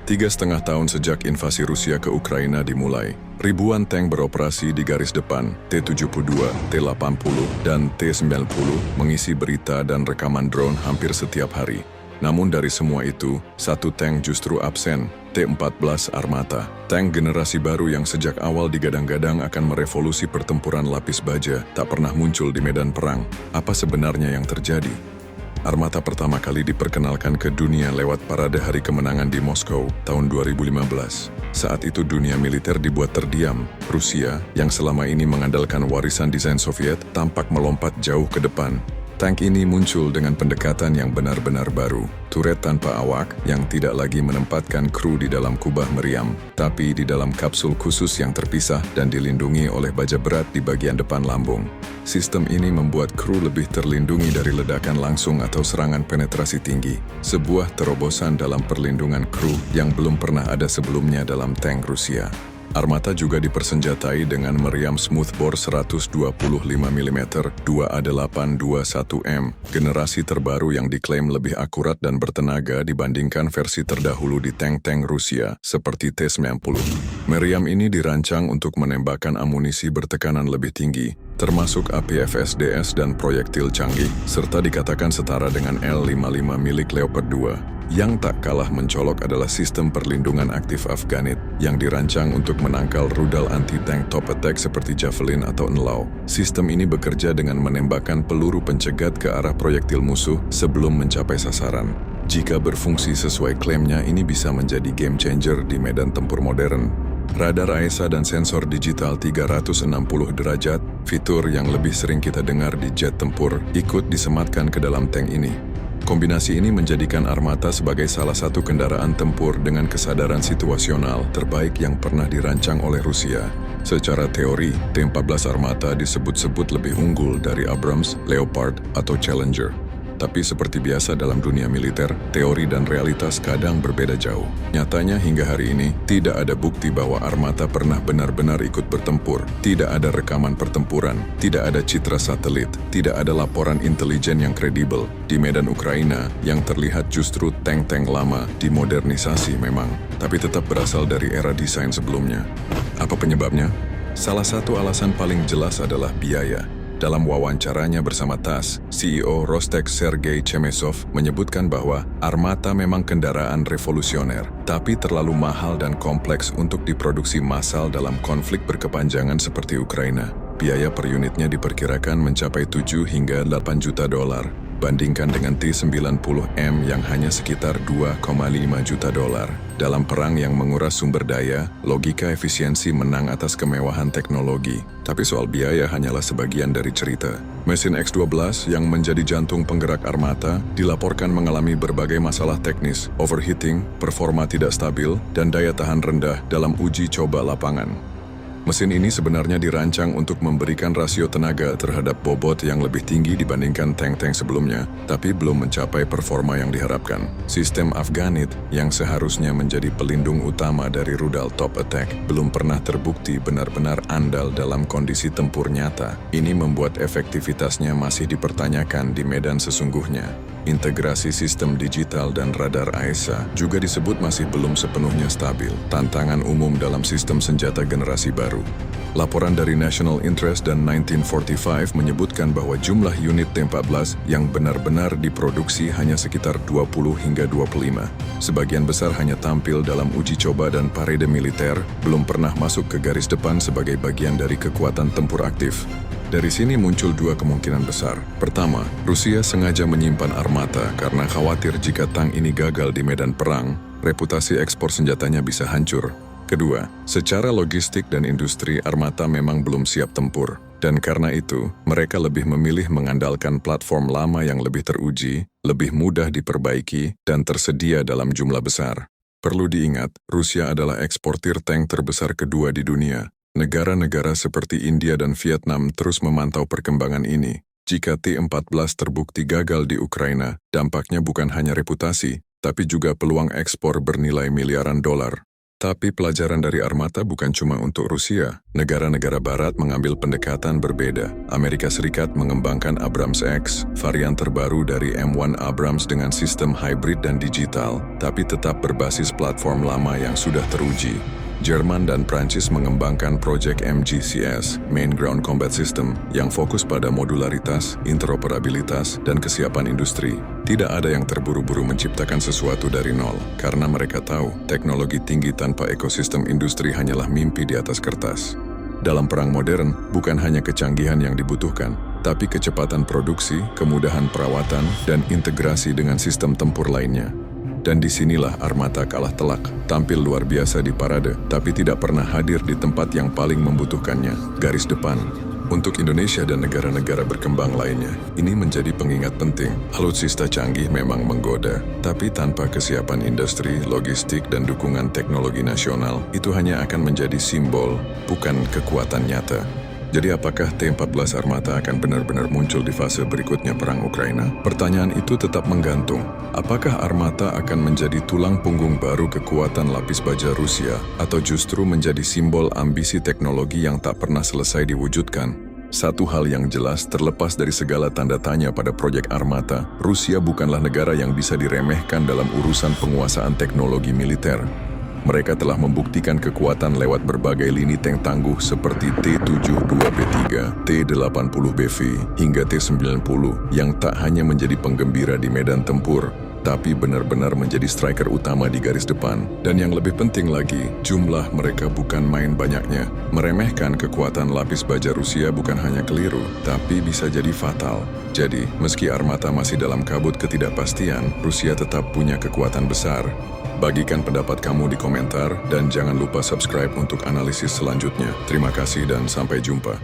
3,5 tahun sejak invasi Rusia ke Ukraina dimulai, ribuan tank beroperasi di garis depan, T-72, T-80, dan T-90 mengisi berita dan rekaman drone hampir setiap hari. Namun dari semua itu, satu tank justru absen, T-14 Armata. Tank generasi baru yang sejak awal digadang-gadang akan merevolusi pertempuran lapis baja tak pernah muncul di medan perang. Apa sebenarnya yang terjadi? Armata pertama kali diperkenalkan ke dunia lewat parade hari kemenangan di Moskow tahun 2015. Saat itu dunia militer dibuat terdiam. Rusia, yang selama ini mengandalkan warisan desain Soviet, tampak melompat jauh ke depan. Tank ini muncul dengan pendekatan yang benar-benar baru. Turret tanpa awak yang tidak lagi menempatkan kru di dalam kubah meriam, tapi di dalam kapsul khusus yang terpisah dan dilindungi oleh baja berat di bagian depan lambung. Sistem ini membuat kru lebih terlindungi dari ledakan langsung atau serangan penetrasi tinggi. Sebuah terobosan dalam perlindungan kru yang belum pernah ada sebelumnya dalam tank Rusia. Armata juga dipersenjatai dengan meriam smoothbore 125 mm 2A821M, generasi terbaru yang diklaim lebih akurat dan bertenaga dibandingkan versi terdahulu di tank-tank Rusia seperti T-90. Meriam ini dirancang untuk menembakkan amunisi bertekanan lebih tinggi, termasuk APFSDS dan proyektil canggih, serta dikatakan setara dengan L-55 milik Leopard 2. Yang tak kalah mencolok adalah sistem perlindungan aktif Afganit yang dirancang untuk menangkal rudal anti-tank top attack seperti Javelin atau Enlaw. Sistem ini bekerja dengan menembakkan peluru pencegat ke arah proyektil musuh sebelum mencapai sasaran. Jika berfungsi sesuai klaimnya, ini bisa menjadi game changer di medan tempur modern. Radar AESA dan sensor digital 360 derajat, fitur yang lebih sering kita dengar di jet tempur, ikut disematkan ke dalam tank ini. Kombinasi ini menjadikan Armata sebagai salah satu kendaraan tempur dengan kesadaran situasional terbaik yang pernah dirancang oleh Rusia. Secara teori, T-14 Armata disebut-sebut lebih unggul dari Abrams, Leopard, atau Challenger. Tapi seperti biasa dalam dunia militer, teori dan realitas kadang berbeda jauh. Nyatanya hingga hari ini, tidak ada bukti bahwa Armata pernah benar-benar ikut bertempur. Tidak ada rekaman pertempuran, tidak ada citra satelit, tidak ada laporan intelijen yang kredibel. Di medan Ukraina, yang terlihat justru tank-tank lama dimodernisasi memang, tapi tetap berasal dari era desain sebelumnya. Apa penyebabnya? Salah satu alasan paling jelas adalah biaya. Dalam wawancaranya bersama TASS, CEO Rostec Sergei Chemezov menyebutkan bahwa Armata memang kendaraan revolusioner, tapi terlalu mahal dan kompleks untuk diproduksi massal dalam konflik berkepanjangan seperti Ukraina. Biaya per unitnya diperkirakan mencapai 7 hingga 8 juta dolar, bandingkan dengan T-90M yang hanya sekitar 2,5 juta dolar. Dalam perang yang menguras sumber daya, logika efisiensi menang atas kemewahan teknologi. Tapi soal biaya hanyalah sebagian dari cerita. Mesin X-12 yang menjadi jantung penggerak Armata dilaporkan mengalami berbagai masalah teknis, overheating, performa tidak stabil, dan daya tahan rendah dalam uji coba lapangan. Mesin ini sebenarnya dirancang untuk memberikan rasio tenaga terhadap bobot yang lebih tinggi dibandingkan tank-tank sebelumnya, tapi belum mencapai performa yang diharapkan. Sistem Afganit yang seharusnya menjadi pelindung utama dari rudal top attack belum pernah terbukti benar-benar andal dalam kondisi tempur nyata. Ini membuat efektivitasnya masih dipertanyakan di medan sesungguhnya. Integrasi sistem digital dan radar AESA juga disebut masih belum sepenuhnya stabil, tantangan umum dalam sistem senjata generasi baru. Laporan dari National Interest dan 1945 menyebutkan bahwa jumlah unit T-14 yang benar-benar diproduksi hanya sekitar 20 hingga 25. Sebagian besar hanya tampil dalam uji coba dan parade militer, belum pernah masuk ke garis depan sebagai bagian dari kekuatan tempur aktif. Dari sini muncul dua kemungkinan besar. Pertama, Rusia sengaja menyimpan Armata karena khawatir jika tank ini gagal di medan perang, reputasi ekspor senjatanya bisa hancur. Kedua, secara logistik dan industri Armata memang belum siap tempur. Dan karena itu, mereka lebih memilih mengandalkan platform lama yang lebih teruji, lebih mudah diperbaiki, dan tersedia dalam jumlah besar. Perlu diingat, Rusia adalah eksportir tank terbesar kedua di dunia. Negara-negara seperti India dan Vietnam terus memantau perkembangan ini. Jika T-14 terbukti gagal di Ukraina, dampaknya bukan hanya reputasi, tapi juga peluang ekspor bernilai miliaran dolar. Tapi pelajaran dari Armata bukan cuma untuk Rusia. Negara-negara barat mengambil pendekatan berbeda. Amerika Serikat mengembangkan Abrams X, varian terbaru dari M1 Abrams dengan sistem hybrid dan digital, tapi tetap berbasis platform lama yang sudah teruji. Jerman dan Prancis mengembangkan proyek MGCS, Main Ground Combat System, yang fokus pada modularitas, interoperabilitas, dan kesiapan industri. Tidak ada yang terburu-buru menciptakan sesuatu dari nol, karena mereka tahu teknologi tinggi tanpa ekosistem industri hanyalah mimpi di atas kertas. Dalam perang modern, bukan hanya kecanggihan yang dibutuhkan, tapi kecepatan produksi, kemudahan perawatan, dan integrasi dengan sistem tempur lainnya. Dan disinilah Armata kalah telak, tampil luar biasa di parade, tapi tidak pernah hadir di tempat yang paling membutuhkannya, garis depan. Untuk Indonesia dan negara-negara berkembang lainnya, ini menjadi pengingat penting. Alutsista canggih memang menggoda, tapi tanpa kesiapan industri, logistik, dan dukungan teknologi nasional, itu hanya akan menjadi simbol, bukan kekuatan nyata. Jadi apakah T-14 Armata akan benar-benar muncul di fase berikutnya perang Ukraina? Pertanyaan itu tetap menggantung. Apakah Armata akan menjadi tulang punggung baru kekuatan lapis baja Rusia, atau justru menjadi simbol ambisi teknologi yang tak pernah selesai diwujudkan? Satu hal yang jelas, terlepas dari segala tanda tanya pada proyek Armata, Rusia bukanlah negara yang bisa diremehkan dalam urusan penguasaan teknologi militer. Mereka telah membuktikan kekuatan lewat berbagai lini tank tangguh seperti T-72B3, T-80BV, hingga T-90 yang tak hanya menjadi penggembira di medan tempur, tapi benar-benar menjadi striker utama di garis depan. Dan yang lebih penting lagi, jumlah mereka bukan main banyaknya. Meremehkan kekuatan lapis baja Rusia bukan hanya keliru, tapi bisa jadi fatal. Jadi, meski Armata masih dalam kabut ketidakpastian, Rusia tetap punya kekuatan besar. Bagikan pendapat kamu di komentar, dan jangan lupa subscribe untuk analisis selanjutnya. Terima kasih dan sampai jumpa.